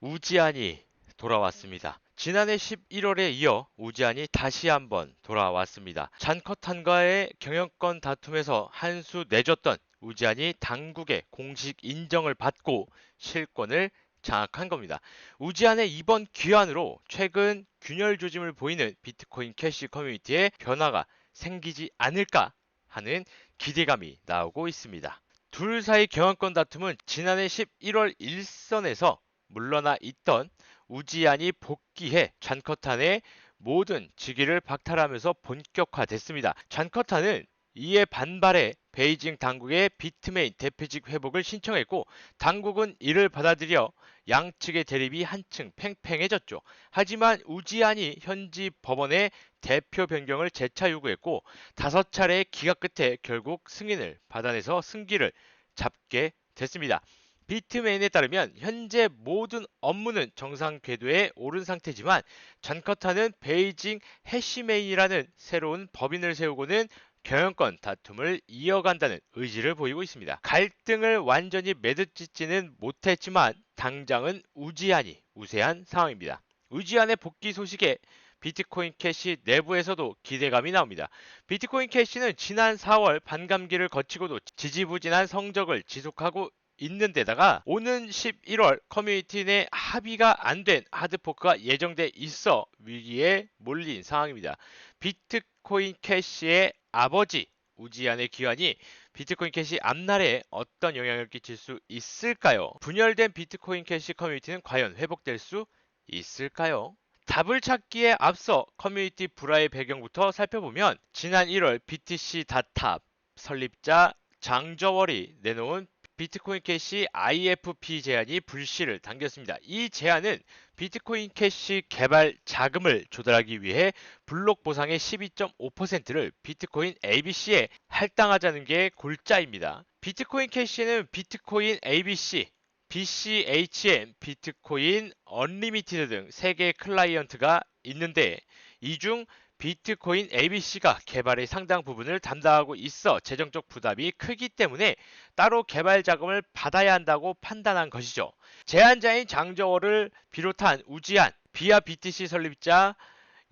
우지안이 돌아왔습니다. 지난해 11월에 이어 우지안이 다시 한번 돌아왔습니다. 잔커탄과의 경영권 다툼에서 한 수 내줬던 우지안이 당국의 공식 인정을 받고 실권을 장악한 겁니다. 우지안의 이번 귀환으로 최근 균열 조짐을 보이는 비트코인 캐시 커뮤니티에 변화가 생기지 않을까 하는 기대감이 나오고 있습니다. 둘 사이 경영권 다툼은 지난해 11월 일선에서 물러나 있던 우지안이 복귀해 잔커탄의 모든 직위를 박탈하면서 본격화됐습니다. 잔커탄은 이에 반발해 베이징 당국의 비트메인 대표직 회복을 신청했고 당국은 이를 받아들여 양측의 대립이 한층 팽팽해졌죠. 하지만 우지안이 현지 법원에 대표 변경을 재차 요구했고 5차례의 기각 끝에 결국 승인을 받아내서 승기를 잡게 됐습니다. 비트메인에 따르면 현재 모든 업무는 정상 궤도에 오른 상태지만 잔커탄은 베이징 해시메이라는 새로운 법인을 세우고는 경영권 다툼을 이어간다는 의지를 보이고 있습니다. 갈등을 완전히 매듭짓지는 못했지만 당장은 우지안이 우세한 상황입니다. 우지안의 복귀 소식에 비트코인 캐시 내부에서도 기대감이 나옵니다. 비트코인 캐시는 지난 4월 반감기를 거치고도 지지부진한 성적을 지속하고 있는 데다가 오는 11월 커뮤니티 내 합의가 안 된 하드포크가 예정돼 있어 위기에 몰린 상황입니다. 비트코인 캐시의 아버지 우지안의 귀환이 비트코인 캐시 앞날에 어떤 영향을 끼칠 수 있을까요? 분열된 비트코인 캐시 커뮤니티는 과연 회복될 수 있을까요? 답을 찾기에 앞서 커뮤니티 불화의 배경부터 살펴보면 지난 1월 BTC 다탑 설립자 장저월이 내놓은 비트코인 캐시 IFP 제안이 불씨를 당겼습니다. 이 제안은 비트코인 캐시 개발 자금을 조달하기 위해 블록 보상의 12.5%를 비트코인 ABC에 할당하자는 게 골자입니다. 비트코인 캐시는 비트코인 ABC, BCHM, 비트코인 언리미티드 등 3개의 클라이언트가 있는데 이 중 비트코인 ABC가 개발의 상당 부분을 담당하고 있어 재정적 부담이 크기 때문에 따로 개발 자금을 받아야 한다고 판단한 것이죠. 제안자인 장저월을 비롯한 우지안, 비아 BTC 설립자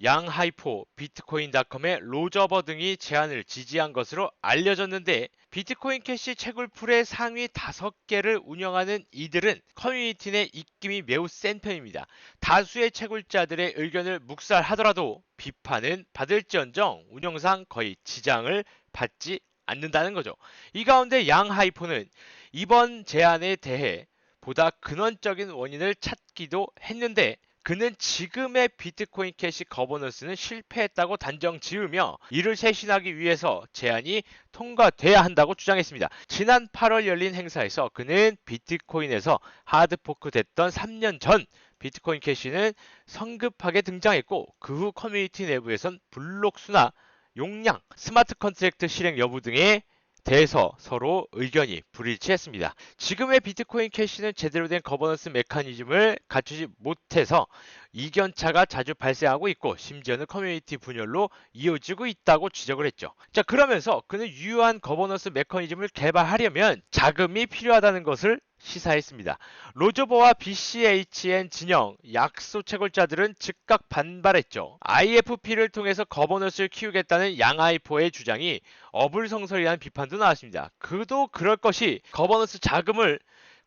양하이포, 비트코인닷컴의 로저버 등이 제안을 지지한 것으로 알려졌는데 비트코인 캐시 채굴풀의 상위 5개를 운영하는 이들은 커뮤니티 내 입김이 매우 센 편입니다. 다수의 채굴자들의 의견을 묵살하더라도 비판은 받을지언정 운영상 거의 지장을 받지 않는다는 거죠. 이 가운데 양하이포는 이번 제안에 대해 보다 근원적인 원인을 찾기도 했는데 그는 지금의 비트코인 캐시 거버넌스는 실패했다고 단정 지으며 이를 쇄신하기 위해서 제안이 통과돼야 한다고 주장했습니다. 지난 8월 열린 행사에서 그는 비트코인에서 하드포크 됐던 3년 전 비트코인 캐시는 성급하게 등장했고 그 후 커뮤니티 내부에선 블록 수나 용량, 스마트 컨트랙트 실행 여부 등에 대해서 서로 의견이 불일치했습니다. 지금의 비트코인 캐시는 제대로 된 거버넌스 메커니즘을 갖추지 못해서 이견차가 자주 발생하고 있고 심지어는 커뮤니티 분열로 이어지고 있다고 지적을 했죠. 자, 그러면서 그는 유효한 거버넌스 메커니즘을 개발하려면 자금이 필요하다는 것을 시사했습니다. 로저버와 BCHN 진영 약소 채굴자들은 즉각 반발했죠. IFP를 통해서 거버넌스를 키우겠다는 양아이포의 주장이 어불성설이라는 비판도 나왔습니다. 그도 그럴 것이 거버넌스 자금을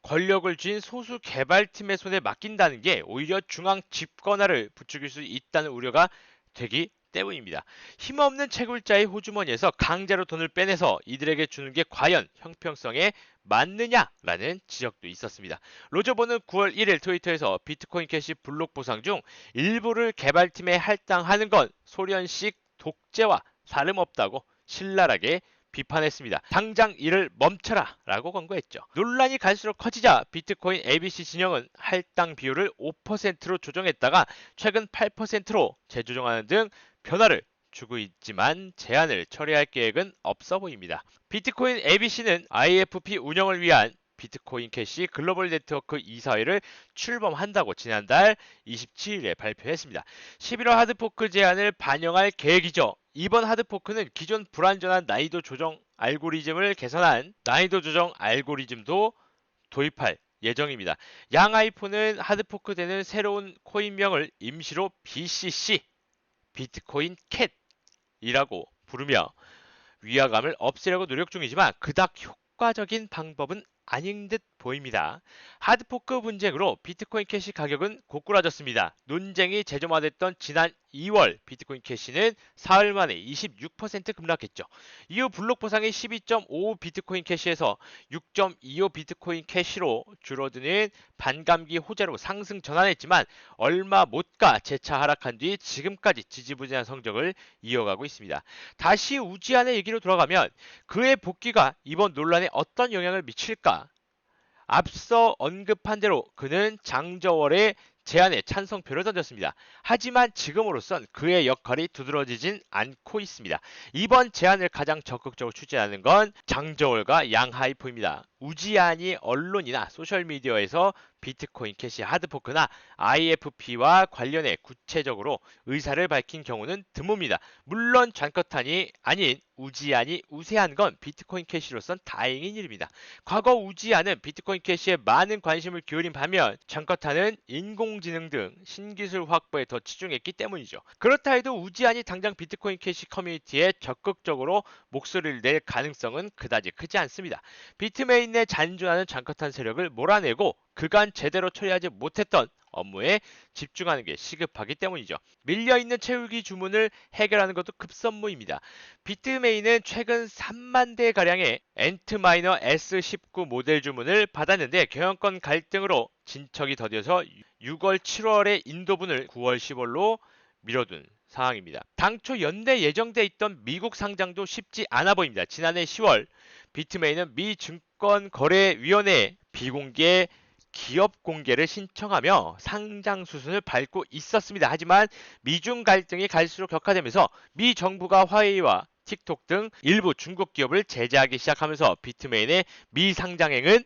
권력을 쥔 소수 개발팀의 손에 맡긴다는 게 오히려 중앙 집권화를 부추길 수 있다는 우려가 되기 때문입니다. 힘없는 채굴자의 호주머니에서 강제로 돈을 빼내서 이들에게 주는 게 과연 형평성에 맞느냐라는 지적도 있었습니다. 로저버는 9월 1일 트위터에서 비트코인 캐시 블록 보상 중 일부를 개발팀에 할당하는 건 소련식 독재와 다름없다고 신랄하게 비판했습니다. 당장 이를 멈춰라 라고 권고했죠. 논란이 갈수록 커지자 비트코인 ABC 진영은 할당 비율을 5%로 조정했다가 최근 8%로 재조정하는 등 변화를 주고 있지만 제안을 처리할 계획은 없어 보입니다. 비트코인 ABC는 IFP 운영을 위한 비트코인 캐시 글로벌 네트워크 이사회를 출범한다고 지난달 27일에 발표했습니다. 11월 하드포크 제안을 반영할 계획이죠. 이번 하드포크는 기존 불완전한 난이도 조정 알고리즘을 개선한 난이도 조정 알고리즘도 도입할 예정입니다. 양 아이폰은 하드포크되는 새로운 코인명을 임시로 BCC, 비트코인 캣이라고 부르며 위화감을 없애려고 노력 중이지만 그닥 효과적인 방법은 아닌 듯 보입니다. 하드포크 분쟁으로 비트코인 캐시 가격은 고꾸라졌습니다. 논쟁이 재점화됐던 지난 2월 비트코인 캐시는 사흘 만에 26% 급락했죠. 이후 블록 보상이 12.5 비트코인 캐시에서 6.25 비트코인 캐시로 줄어드는 반감기 호재로 상승 전환했지만 얼마 못 가 재차 하락한 뒤 지금까지 지지부진한 성적을 이어가고 있습니다. 다시 우지안의 얘기로 돌아가면 그의 복귀가 이번 논란에 어떤 영향을 미칠까? 앞서 언급한 대로 그는 장저월의 제안에 찬성표를 던졌습니다. 하지만 지금으로선 그의 역할이 두드러지진 않고 있습니다. 이번 제안을 가장 적극적으로 추진하는 건 장저월과 양하이프입니다. 우지안이 언론이나 소셜미디어에서 비트코인 캐시 하드포크나 IFP와 관련해 구체적으로 의사를 밝힌 경우는 드뭅니다. 물론 잔커탄이 아닌 우지안이 우세한 건 비트코인 캐시로선 다행인 일입니다. 과거 우지안은 비트코인 캐시에 많은 관심을 기울인 반면 잔커탄은 인공지능 등 신기술 확보에 더 치중했기 때문이죠. 그렇다 해도 우지안이 당장 비트코인 캐시 커뮤니티에 적극적으로 목소리를 낼 가능성은 그다지 크지 않습니다. 비트메인 내 잔존하는 잔커탄 세력을 몰아내고 그간 제대로 처리하지 못했던 업무에 집중하는 게 시급하기 때문이죠. 밀려있는 채우기 주문을 해결하는 것도 급선무입니다. 비트메인은 최근 3만 대가량의 엔트마이너 S19 모델 주문을 받았는데 경영권 갈등으로 진척이 더뎌서 6월 7월에 인도분을 9월 10월로 미뤄둔 상황입니다. 당초 연내 예정돼 있던 미국 상장도 쉽지 않아 보입니다. 지난해 10월 비트메인은 미 증권거래위원회에 비공개 기업 공개를 신청하며 상장 수순을 밟고 있었습니다. 하지만 미중 갈등이 갈수록 격화되면서 미 정부가 화웨이와 틱톡 등 일부 중국 기업을 제재하기 시작하면서 비트메인의 미상장행은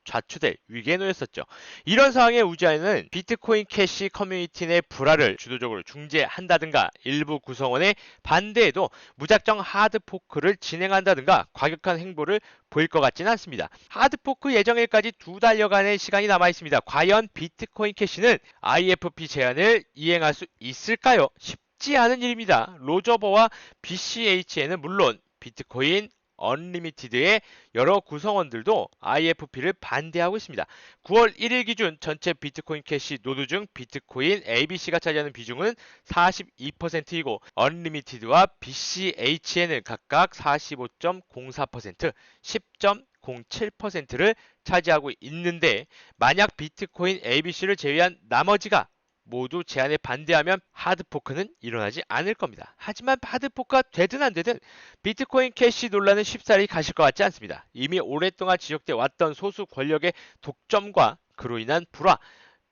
좌초될 위기에 놓였었죠. 이런 상황에 우지안은 비트코인 캐시 커뮤니티 내 불화를 주도적으로 중재한다든가 일부 구성원의 반대에도 무작정 하드포크를 진행한다든가 과격한 행보를 보일 것 같지는 않습니다. 하드포크 예정일까지 2달여간의 시간이 남아 있습니다. 과연 비트코인 캐시는 IFP 제안을 이행할 수 있을까요? 쉽지 않은 일입니다. 로저버와 BCHN은 물론 비트코인 언리미티드의 여러 구성원들도 IFP를 반대하고 있습니다. 9월 1일 기준 전체 비트코인 캐시 노드 중 비트코인 ABC가 차지하는 비중은 42%이고 언리미티드와 BCHN은 각각 45.04%, 10.07%를 차지하고 있는데 만약 비트코인 ABC를 제외한 나머지가 모두 제안에 반대하면 하드포크는 일어나지 않을 겁니다. 하지만 하드포크가 되든 안 되든 비트코인 캐시 논란은 쉽사리 가실 것 같지 않습니다. 이미 오랫동안 지적돼 왔던 소수 권력의 독점과 그로 인한 불화,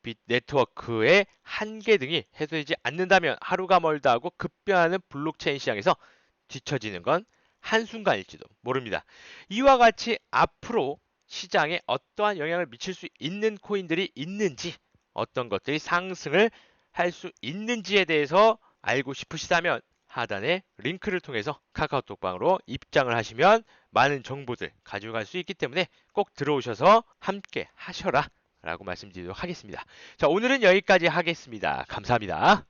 빗 네트워크의 한계 등이 해소되지 않는다면 하루가 멀다 하고 급변하는 블록체인 시장에서 뒤처지는 건 한순간일지도 모릅니다. 이와 같이 앞으로 시장에 어떠한 영향을 미칠 수 있는 코인들이 있는지 어떤 것들이 상승을 할 수 있는지에 대해서 알고 싶으시다면 하단의 링크를 통해서 카카오톡방으로 입장을 하시면 많은 정보들 가져갈 수 있기 때문에 꼭 들어오셔서 함께 하셔라 라고 말씀드리도록 하겠습니다. 자, 오늘은 여기까지 하겠습니다. 감사합니다.